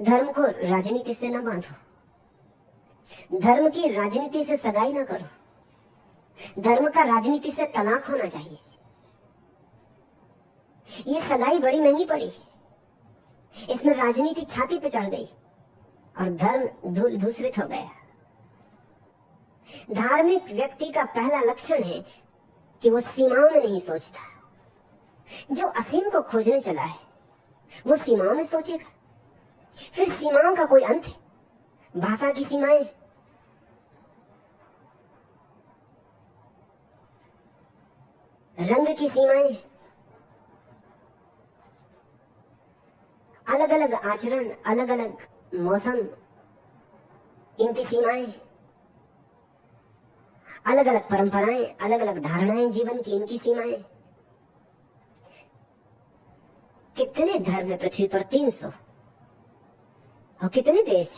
धर्म को राजनीति से न बांधो, धर्म की राजनीति से सगाई न करो, धर्म का राजनीति से तलाक होना चाहिए। ये सगाई बड़ी महंगी पड़ी, इसमें राजनीति छाती पे चढ़ गई और धर्म धूल धूसरित हो गया। धार्मिक व्यक्ति का पहला लक्षण है कि वो सीमाओं में नहीं सोचता। जो असीम को खोजने चला है वो सीमाओं में सोचेगा। फिर सीमाओं का कोई अंत है? भाषा की सीमाएं, रंग की सीमाएं, अलग अलग आचरण, अलग अलग मौसम, इनकी सीमाएं, अलग अलग परंपराएं, अलग अलग धारणाएं जीवन की, इनकी सीमाएं। कितने धर्म है पृथ्वी पर? 300। और कितने देश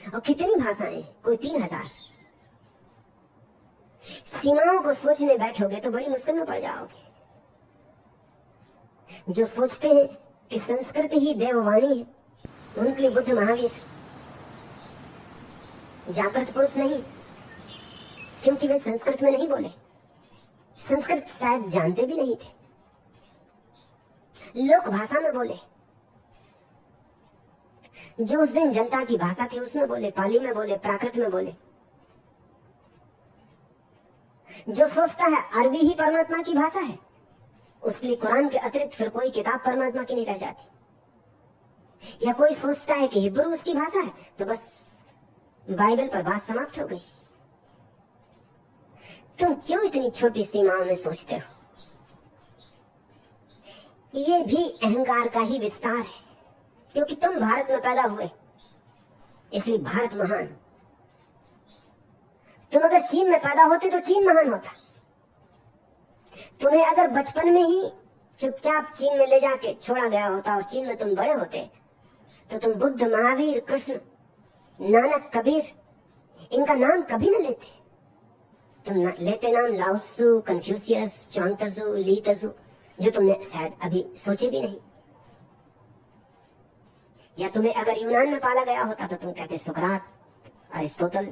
हैं और कितनी भाषाएं? कोई 3000। सीमाओं को सोचने बैठोगे तो बड़ी मुश्किल में पड़ जाओगे। जो सोचते हैं कि संस्कृत ही देववाणी है, उनके लिए बुद्ध महावीर जागृत पुरुष नहीं, क्योंकि वे संस्कृत में नहीं बोले, संस्कृत शायद जानते भी नहीं थे, लोक भाषा में बोले। जो उस दिन जनता की भाषा थी उसमें बोले, पाली में बोले, प्राकृत में बोले। जो सोचता है अरबी ही परमात्मा की भाषा है, उसके लिए कुरान के अतिरिक्त फिर कोई किताब परमात्मा की नहीं रह जाती। या कोई सोचता है कि हिब्रू उसकी भाषा है, तो बस बाइबल पर बात समाप्त हो गई। तुम क्यों इतनी छोटी सीमाओं में सोचते हो? ये भी अहंकार का ही विस्तार है, क्योंकि तुम भारत में पैदा हुए इसलिए भारत महान। तुम अगर चीन में पैदा होते तो चीन महान होता। तुम्हें अगर बचपन में ही चुपचाप चीन में ले जाके छोड़ा गया होता और चीन में तुम बड़े होते तो तुम बुद्ध, महावीर, कृष्ण, नानक, कबीर, इनका नाम कभी न लेते। तुम लेते नाम लाओत्सु, कन्फ्यूशियस, च्वांगत्जू, ली तजू, जो तुमने शायद अभी सोचे भी नहीं। या तुम्हें अगर यूनान में पाला गया होता तो तुम कहते सुकरात, अरिस्टोटल,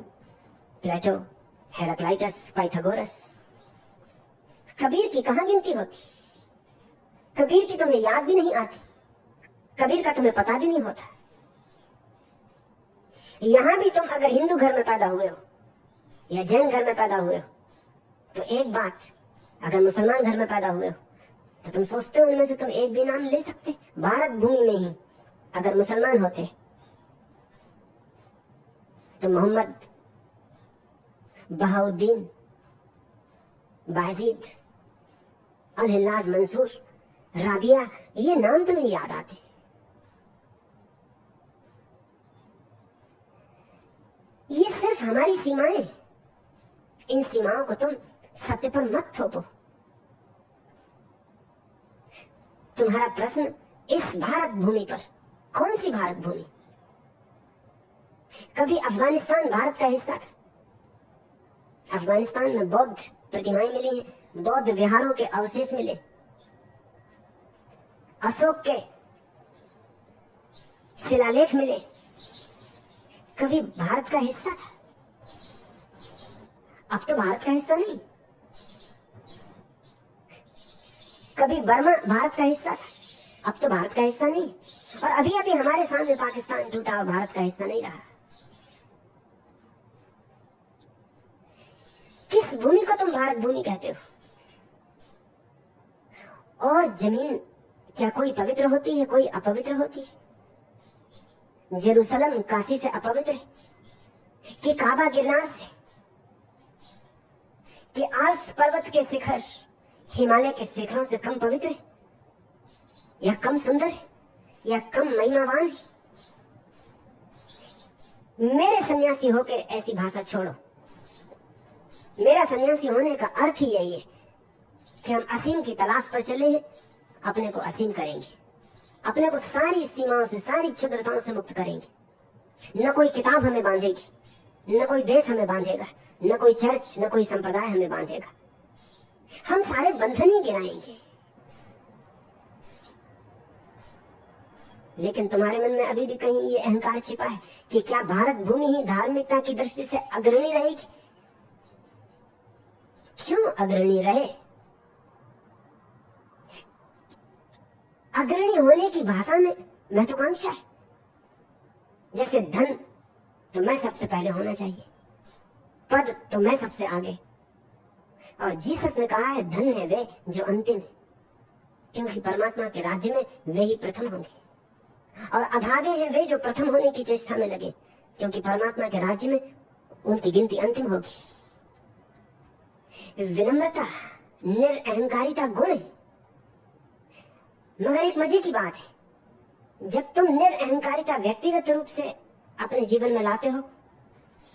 प्लेटो, हेराक्लाइटस, पाइथागोरस। कबीर की कहां गिनती होती? कबीर की तुम्हें याद भी नहीं आती, कबीर का तुम्हें पता भी नहीं होता। यहां भी तुम अगर हिंदू घर में पैदा हुए हो या जैन घर में पैदा हुए हो तो एक बात, अगर मुसलमान घर में पैदा हुए हो तो तुम सोचते हो उनमें से तुम एक भी नाम ले सकते? भारत भूमि में ही अगर मुसलमान होते तो मोहम्मद, बहाउद्दीन, बाजीद, अल-हिल्लाज, मंसूर, राबिया, ये नाम तुम्हें याद आते। ये सिर्फ हमारी सीमाएं, इन सीमाओं को तुम सत्य पर मत थोपो। तुम्हारा प्रश्न इस भारत भूमि पर, कौन सी भारत भूमि? कभी अफगानिस्तान भारत का हिस्सा था? अफगानिस्तान में बौद्ध प्रतिमाएं मिली हैं, बौद्ध विहारों के अवशेष मिले, अशोक के शिलालेख मिले। कभी भारत का हिस्सा था? अब तो भारत का हिस्सा नहीं। कभी बर्मा भारत का हिस्सा था, अब तो भारत का हिस्सा नहीं। और अभी अभी हमारे सामने पाकिस्तान टूटा और भारत का हिस्सा नहीं रहा। किस भूमि को तुम भारत भूमि कहते हो? और जमीन क्या कोई पवित्र होती है, कोई अपवित्र होती है? जेरूसलम काशी से अपवित्र है कि काबा गिरनार से, कि आल्प्स पर्वत के शिखर हिमालय के शिखरों से कम पवित्र है या कम सुंदर है या कम महिमावान है? मेरे सन्यासी होके ऐसी भाषा छोड़ो। मेरा सन्यासी होने का अर्थ ही यही है कि हम असीम की तलाश पर चले हैं, अपने को असीम करेंगे, अपने को सारी सीमाओं से, सारी क्षुद्रताओं से मुक्त करेंगे। न कोई किताब हमें बांधेगी, न कोई देश हमें बांधेगा, न कोई चर्च, न कोई संप्रदाय हमें बांधेगा। हम सारे बंधन ही गिराएंगे। लेकिन तुम्हारे मन में अभी भी कहीं ये अहंकार छिपा है कि क्या भारत भूमि ही धार्मिकता की दृष्टि से अग्रणी रहेगी? क्यों अग्रणी रहे? अग्रणी होने की भाषा में महत्वाकांक्षा है। जैसे धन तो मैं सबसे पहले होना चाहिए, पद तो मैं सबसे आगे। और जीसस ने कहा है धन है वे जो अंतिम है, क्योंकि परमात्मा के राज्य में वे ही प्रथम होंगे। और अभागे हैं वे जो प्रथम होने की चेष्टा में लगे, क्योंकि परमात्मा के राज्य में उनकी गिनती अंतिम होगी। विनम्रता निरअहंकारिता गुण है। मगर एक मजे की बात है, जब तुम निरअहंकारिता व्यक्तिगत रूप से अपने जीवन में लाते हो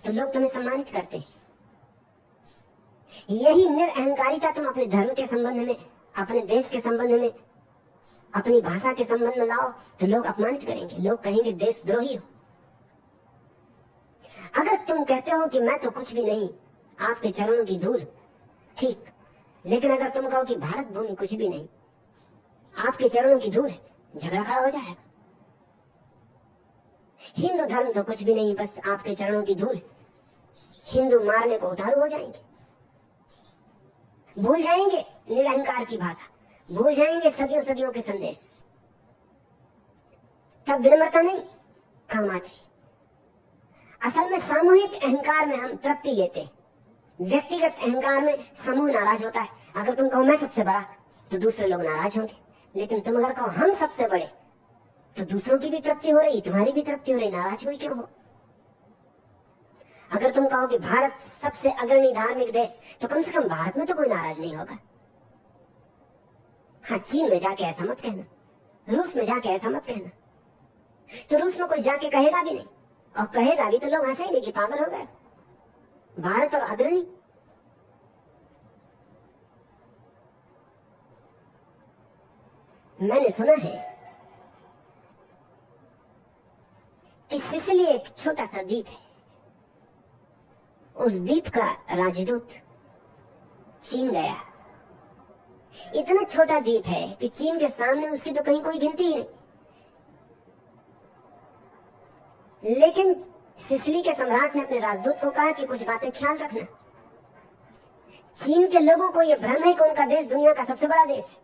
तो लोग तुम्हें सम्मानित करते हैं। यही निरअहंकारिता तुम अपने धर्म के संबंध में, अपने देश के संबंध में, अपनी भाषा के संबंध में लाओ तो लोग अपमानित करेंगे, लोग कहेंगे देशद्रोही हो। अगर तुम कहते हो कि मैं तो कुछ भी नहीं, आपके चरणों की धूल, ठीक, लेकिन अगर तुम कहो कि भारत भूमि कुछ भी नहीं, आपके चरणों की धूल है, झगड़ा खड़ा हो जाएगा। हिंदू धर्म तो कुछ भी नहीं, बस आपके चरणों की धूल, हिंदू मारने को उतारू हो जाएंगे, भूल जाएंगे निरअहंकार की भाषा, भूल जाएंगे सदियों सदियों के संदेश। तब विनम्रता नहीं काम आती। असल में सामूहिक अहंकार में हम तृप्ति लेते हैं, व्यक्तिगत अहंकार में समूह नाराज होता है। अगर तुम कहो मैं सबसे बड़ा तो दूसरे लोग नाराज होंगे, लेकिन तुम अगर कहो हम सबसे बड़े तो दूसरों की भी तृप्ति हो रही, तुम्हारी भी तृप्ति हो रही, नाराज हुई क्यों हो? अगर तुम कहो कि भारत सबसे अग्रणी धार्मिक देश, तो कम से कम भारत में तो कोई नाराज नहीं होगा। हाँ, चीन में जाके ऐसा मत कहना, रूस में जाके ऐसा मत कहना। तो रूस में कोई जाके कहेगा भी नहीं, और कहेगा भी तो लोग हंसेंगे कि पागल हो गए, भारत और अग्रणी। मैंने सुना है कि सिसिली एक छोटा सा द्वीप है, उस द्वीप का राजदूत चीन गया। इतना छोटा द्वीप है कि चीन के सामने उसकी तो कहीं कोई गिनती ही नहीं। लेकिन सिसिली के सम्राट ने अपने राजदूत को कहा कि कुछ बातें ख्याल रखना। चीन के लोगों को यह भ्रम है कि उनका देश दुनिया का सबसे बड़ा देश है।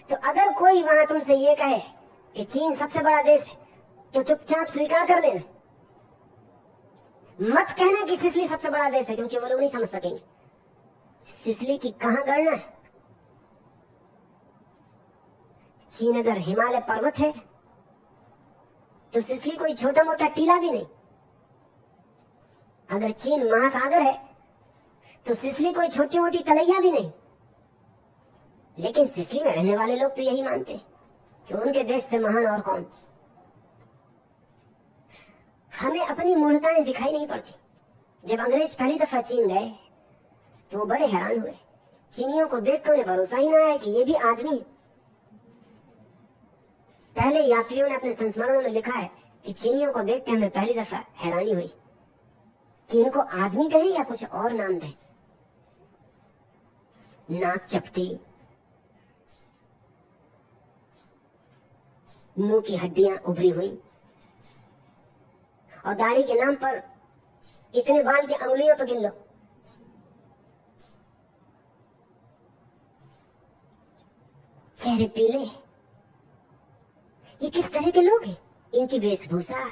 तो अगर कोई वहां तुमसे ये कहे कि चीन सबसे बड़ा देश है तो चुपचाप स्वीकार कर लेना। मत कहना कि सिसिली सबसे बड़ा देश है, क्योंकि वो लोग नहीं समझ सकेंगे सिसिली की कहां गणना है। चीन अगर हिमालय पर्वत है तो सिसिली कोई छोटा मोटा टीला भी नहीं। अगर चीन महासागर है तो सिसिली कोई छोटी मोटी तलैया भी नहीं। लेकिन सिसिली में रहने वाले लोग तो यही मानते हैं कि उनके देश से महान और कौन। हमें अपनी मूर्खताएं दिखाई नहीं पड़ती। जब अंग्रेज पहली दफा चीन गए तो वो बड़े हैरान हुए। चीनियों को देखकर उन्हें भरोसा ही ना आया कि ये भी आदमी। पहले यात्रियों ने अपने संस्मरणों में लिखा है कि चीनियों को देख के हमें पहली दफा हैरानी हुई कि इनको आदमी कहे या कुछ और नाम दे। नाक चपटी, मुंह की हड्डियां उभरी हुई, और दाढ़ी के नाम पर इतने बाल की अंगुलियों पर गिन लो। चेहरे पीले। ये किस तरह के लोग हैं? इनकी वेशभूषा।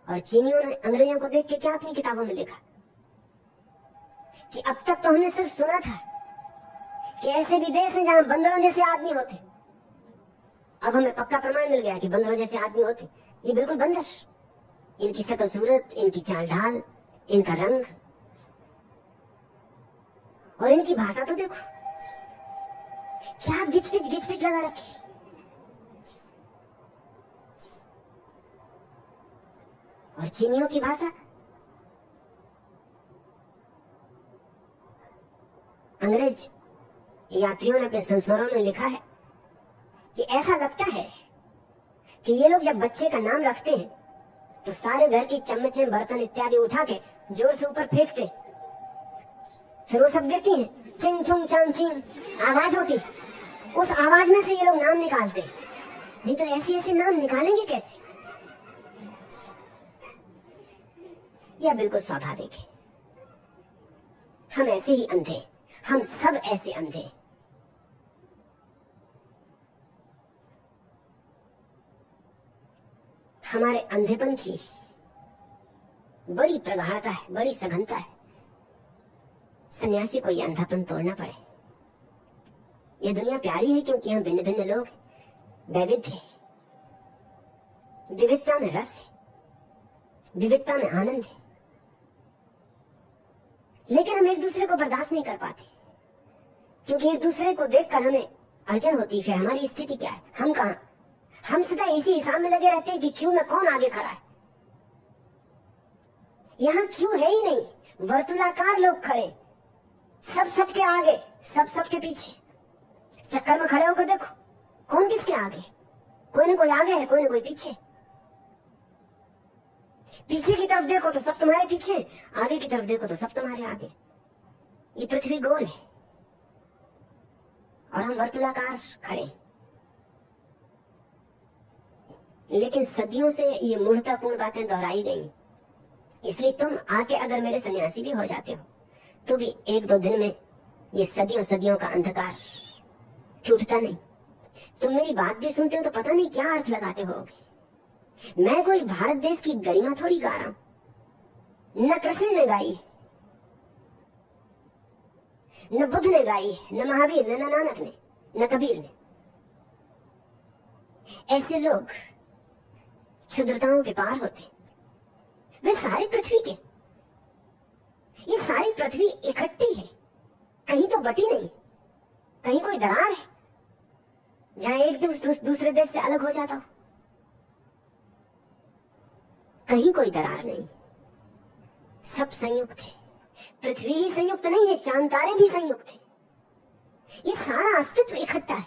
और चीनियों ने अंग्रेजों को देख के क्या अपनी किताबों में लिखा कि अब तक तो हमने सिर्फ सुना था कि ऐसे भी देश हैं जहां बंदरों जैसे आदमी होते। अब हमें पक्का प्रमाण मिल गया कि बंदरों जैसे आदमी होते। ये बिल्कुल बंदर। इनकी शक्ल सूरत, इनकी चाल ढाल, इनका रंग, और इनकी भाषा तो देखो, क्या गिच पिच लगा रखी। और चीनियों की भाषा, अंग्रेज यात्रियों ने अपने संस्मरणों में लिखा है कि ऐसा लगता है कि ये लोग जब बच्चे का नाम रखते हैं तो सारे घर की चम्मचें, बर्तन इत्यादि उठा के जोर से ऊपर फेंकते, फिर वो सब गिरती हैं, चिंग छुंग चांग चिंग आवाज होती, उस आवाज में से ये लोग नाम निकालते, नहीं तो ऐसे ऐसे नाम निकालेंगे कैसे? यह बिल्कुल स्वाभाविक है। हम ऐसे ही अंधे, हम सब ऐसे अंधे। हमारे अंधेपन की बड़ी प्रगाढ़ता है, बड़ी सघनता है। सन्यासी को यह अंधापन तोड़ना पड़े। यह दुनिया प्यारी है क्योंकि यहाँ भिन्न भिन्न लोग, वैविध्य, विविधता में रस है, विविधता में आनंद है। लेकिन हम एक दूसरे को बर्दाश्त नहीं कर पाते क्योंकि एक दूसरे को देखकर हमें अड़चन होती है। फिर हमारी स्थिति क्या है? हम कहां? हम सदा इसी हिसाब में लगे रहते हैं कि क्यों में कौन आगे खड़ा है। यहां क्यों है ही नहीं, वर्तुलाकार लोग खड़े, सब सबके आगे, सब सबके पीछे। चक्कर में खड़े होकर देखो कौन किसके आगे? कोई ना कोई आगे है, कोई ना कोई पीछे। पीछे की तरफ देखो तो सब तुम्हारे पीछे, आगे की तरफ देखो तो सब तुम्हारे आगे। ये पृथ्वी गोल है और हम वर्तुलाकार खड़े। लेकिन सदियों से ये मूढ़तापूर्ण बातें दोहराई गई, इसलिए तुम आके अगर मेरे सन्यासी भी हो जाते हो तो भी एक दो दिन में ये सदियों सदियों का अंधकार टूटता नहीं। तुम मेरी बात भी सुनते हो तो पता नहीं क्या अर्थ लगाते होगे। मैं कोई भारत देश की गरिमा थोड़ी गा रहा हूं। न कृष्ण ने गाई, न बुद्ध ने गाई, न महावीर ने, न नानक ने, न कबीर ने। ऐसे लोग क्षुद्रताओं के पार होते। वे सारी पृथ्वी के, ये सारी पृथ्वी इकट्ठी है, कहीं तो बटी नहीं, कहीं कोई दरार है जहां एक दूसरे देश से अलग हो जाता हो। कहीं कोई दरार नहीं, सब संयुक्त है। पृथ्वी ही संयुक्त नहीं है, चांद तारे भी संयुक्त है। ये सारा अस्तित्व इकट्ठा है।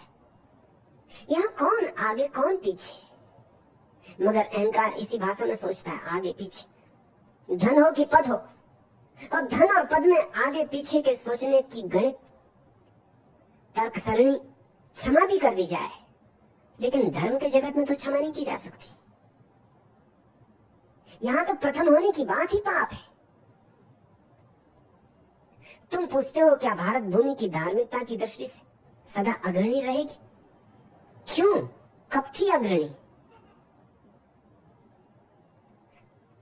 यहां कौन आगे कौन पीछे? मगर अहंकार इसी भाषा में सोचता है, आगे पीछे, धन हो कि पद हो। और धन और पद में आगे पीछे के सोचने की गणित तर्क सरणी क्षमा भी कर दी जाए, लेकिन धर्म के जगत में तो क्षमा नहीं की जा सकती। यहां तो प्रथम होने की बात ही पाप है। तुम पूछते हो क्या भारत भूमि की धार्मिकता की दृष्टि से सदा अग्रणी रहेगी? क्यों? कब थी अग्रणी?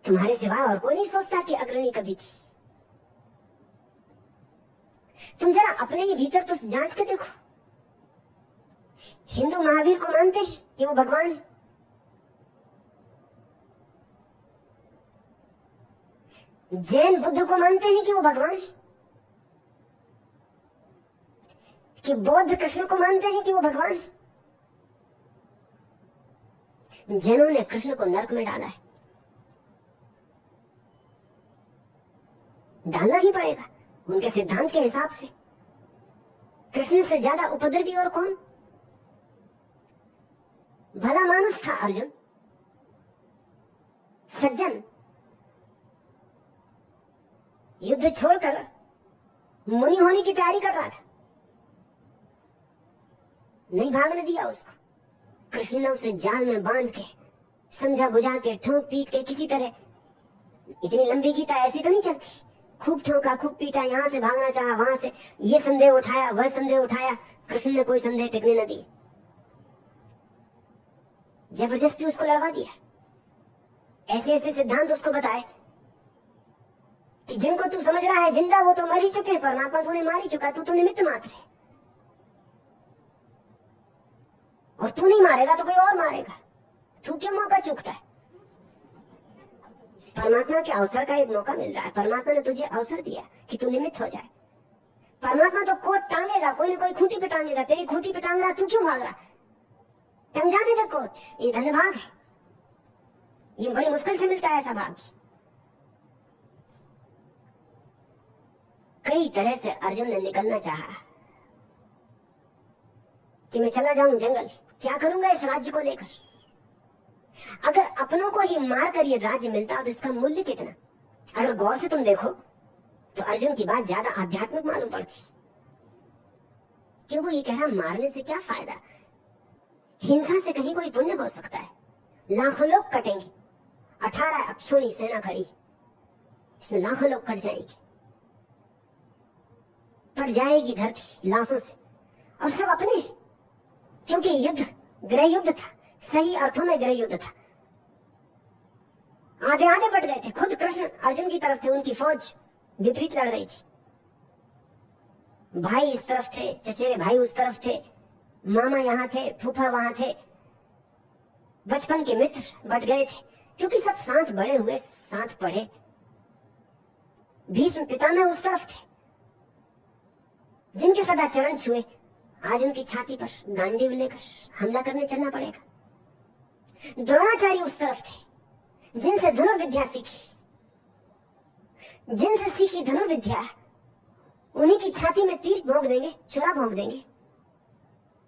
तुम्हारे सिवा और कोई नहीं सोचता कि अग्रणी कभी थी। तुम जरा अपने ही भीतर तो जांच के देखो। हिंदू महावीर को मानते हैं कि वो भगवान है। जैन बुद्ध को मानते हैं कि वो भगवान है। कि बौद्ध कृष्ण को मानते हैं कि वो भगवान है। जैनों ने कृष्ण को नरक में डाला है, डालना ही पड़ेगा उनके सिद्धांत के हिसाब से। कृष्ण से ज्यादा उपद्रवी और कौन? भला मानुस था अर्जुन, सज्जन, युद्ध छोड़कर मुनि होने की तैयारी कर रहा था। नहीं भागने दिया उसको। कृष्ण ने उसे जाल में बांध के, समझा बुझा के, ठोक पीट के, किसी तरह। इतनी लंबी गीता ऐसी तो नहीं चलती। खूब ठोका, खूब पीटा, यहां से भागना चाहा, वहां से ये संदेह उठाया, वह संदेह उठाया। कृष्ण ने कोई संदेह टिकने न दी, जबरदस्ती उसको लड़वा दिया। ऐसे ऐसे सिद्धांत उसको बताए कि जिनको तू समझ रहा है जिंदा, वो तो मर ही चुके, परमात्मा तूने मार ही चुका, तू तो निमित्त मात्र है। और तू नहीं मारेगा तो कोई और मारेगा, तू क्यों मौका चूकता है? परमात्मा के अवसर का एक मौका मिल रहा है। परमात्मा ने तुझे अवसर दिया कि तू निमित्त हो जाए। परमात्मा तो कोट टांगेगा, कोई ना कोई खूंटी पे टांगेगा। तेरी खूंटी पे टांग रहा, तू क्यों भाग रहा? टंग जाने दे कोट। ये धन्य भाग है, ये बड़ी मुश्किल से मिलता है ऐसा भाग। कई तरह से अर्जुन ने निकलना चाहा कि मैं चला जाऊं जंगल, क्या करूंगा इस राज्य को लेकर। अगर अपनों को ही मार कर ये राज्य मिलता तो इसका मूल्य कितना? अगर गौर से तुम देखो तो अर्जुन की बात ज्यादा आध्यात्मिक मालूम पड़ती। क्यों? वो ये कह रहा मारने से क्या फायदा, हिंसा से कहीं कोई पुण्य हो सकता है? लाखों लोग कटेंगे, 18 अक्षोणी सेना खड़ी, इसमें लाखों लोग कट जाएंगे, पट जाएगी धरती लाशों से, और सब अपने, क्योंकि युद्ध गृह युद्ध था, सही अर्थों में गृह युद्ध था। आधे आधे पट गए थे, खुद कृष्ण अर्जुन की तरफ थे, उनकी फौज विपरीत लड़ रही थी। भाई इस तरफ थे, चचेरे भाई उस तरफ थे, मामा यहाँ थे, फूफा वहां थे, बचपन के मित्र बट गए थे, क्योंकि सब साथ बड़े हुए, साथ पढ़े। भीष्म पितामह उस तरफ थे, जिनके सदा चरण छुए, आज उनकी छाती पर गांडीव लेकर हमला करने चलना पड़ेगा। द्रोणाचार्य उस तरफ थे, जिनसे धनुर्विद्या सीखी, जिनसे सीखी धनुर्विद्या, उन्हीं की छाती में तीर भोंक देंगे, छुरा भोंक देंगे।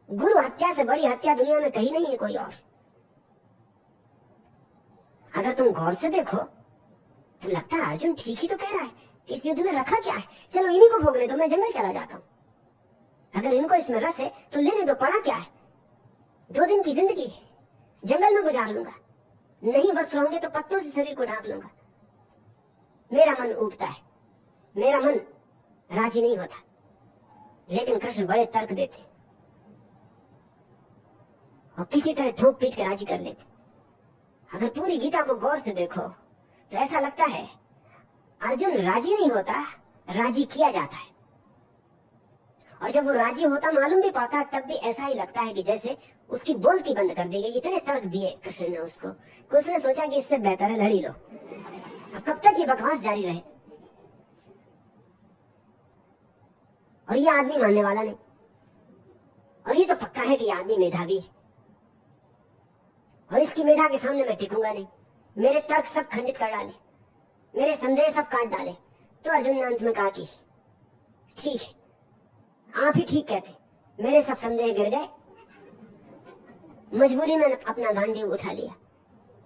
गुरु हत्या से बड़ी हत्या दुनिया में कहीं नहीं है कोई और। अगर तुम गौर से देखो तो लगता है अर्जुन ठीक ही तो कह रहा है कि इस युद्ध में रखा क्या है, चलो इन्हीं को भोगने दो, मैं जंगल चला जाता हूं। अगर इनको इसमें रस है तो लेने दो, पड़ा क्या है, 2 दिन की जिंदगी है, जंगल में गुजार लूंगा, नहीं वस्त्र होंगे तो पत्तों से शरीर को ढांक लूंगा। मेरा मन ऊबता है, मेरा मन राजी नहीं होता, लेकिन कृष्ण बड़े तर्क देते और किसी तरह ठोक पीट के राजी कर लेते। अगर पूरी गीता को गौर से देखो तो ऐसा लगता है अर्जुन राजी नहीं होता, राजी किया जाता है। और जब वो राजी होता मालूम भी पड़ता, तब भी ऐसा ही लगता है कि जैसे उसकी बोलती बंद कर दी गई। इतने तर्क दिए कृष्ण ने उसको कि उसने सोचा कि इससे बेहतर है लड़ी लो, अब कब तक ये बकवास जारी रहे। और ये आदमी मानने वाला नहीं, और ये तो पक्का है कि ये आदमी मेधावी है, और इसकी मेधा के सामने मैं टिकूंगा नहीं। मेरे तर्क सब खंडित कर डाले, मेरे संदेह सब काट डाले। तो अर्जुन ने अंत में कहा कि ठीक है, आप ही ठीक कहते, मेरे सब संदेह गिर गए, मजबूरी में अपना गांडीव उठा लिया।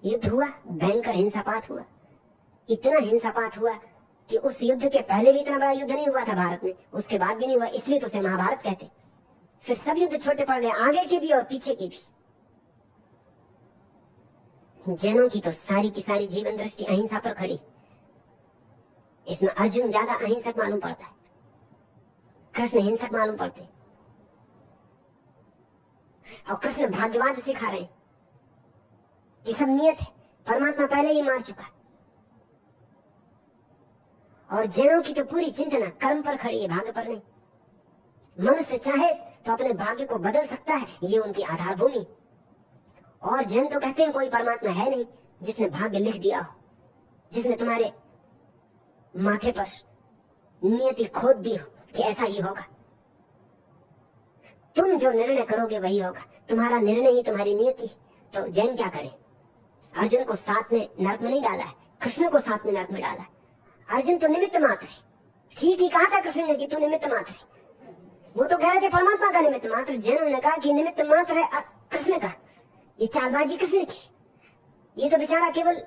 युद्ध हुआ, भयंकर हिंसापात हुआ, इतना हिंसापात हुआ कि उस युद्ध के पहले भी इतना बड़ा युद्ध नहीं हुआ था भारत में, उसके बाद भी नहीं हुआ, इसलिए तो उसे महाभारत कहते। फिर सब युद्ध छोटे पड़ गए, आगे के भी और पीछे के भी। जैनों की तो सारी की सारी जीवन दृष्टि अहिंसा पर खड़ी, इसमें अर्जुन ज्यादा अहिंसक मालूम पड़ता है, कृष्ण हिंसक मालूम पड़ते। और कृष्ण भाग्यवाद सिखा रहे कि सब नियत है, परमात्मा पहले ही मार चुका। और जैनों की तो पूरी चिंतना कर्म पर खड़ी है, भाग्य पर नहीं। मनुष्य चाहे तो अपने भाग्य को बदल सकता है, ये उनकी आधार भूमि। और जैन तो कहते हैं कोई परमात्मा है नहीं जिसने भाग्य लिख दिया हो, जिसने तुम्हारे माथे पर नियति खोद दी हो कि ऐसा ही होगा। तुम जो निर्णय करोगे वही होगा, तुम्हारा निर्णय ही तुम्हारी नियति। तो जैन क्या करे? अर्जुन को साथ में नरक में नहीं डाला है, कृष्ण को साथ में नरक में डाला है। अर्जुन तो निमित्त मात्र है, ठीक ही कहा था कृष्ण ने कि तू निमित्त मात्र है। वो तो कह रहे थे परमात्मा का निमित्त मात्र, जैनों ने कहा कि निमित्त मात्र है कृष्ण का। ये चालबाजी कृष्ण की, ये तो बेचारा केवल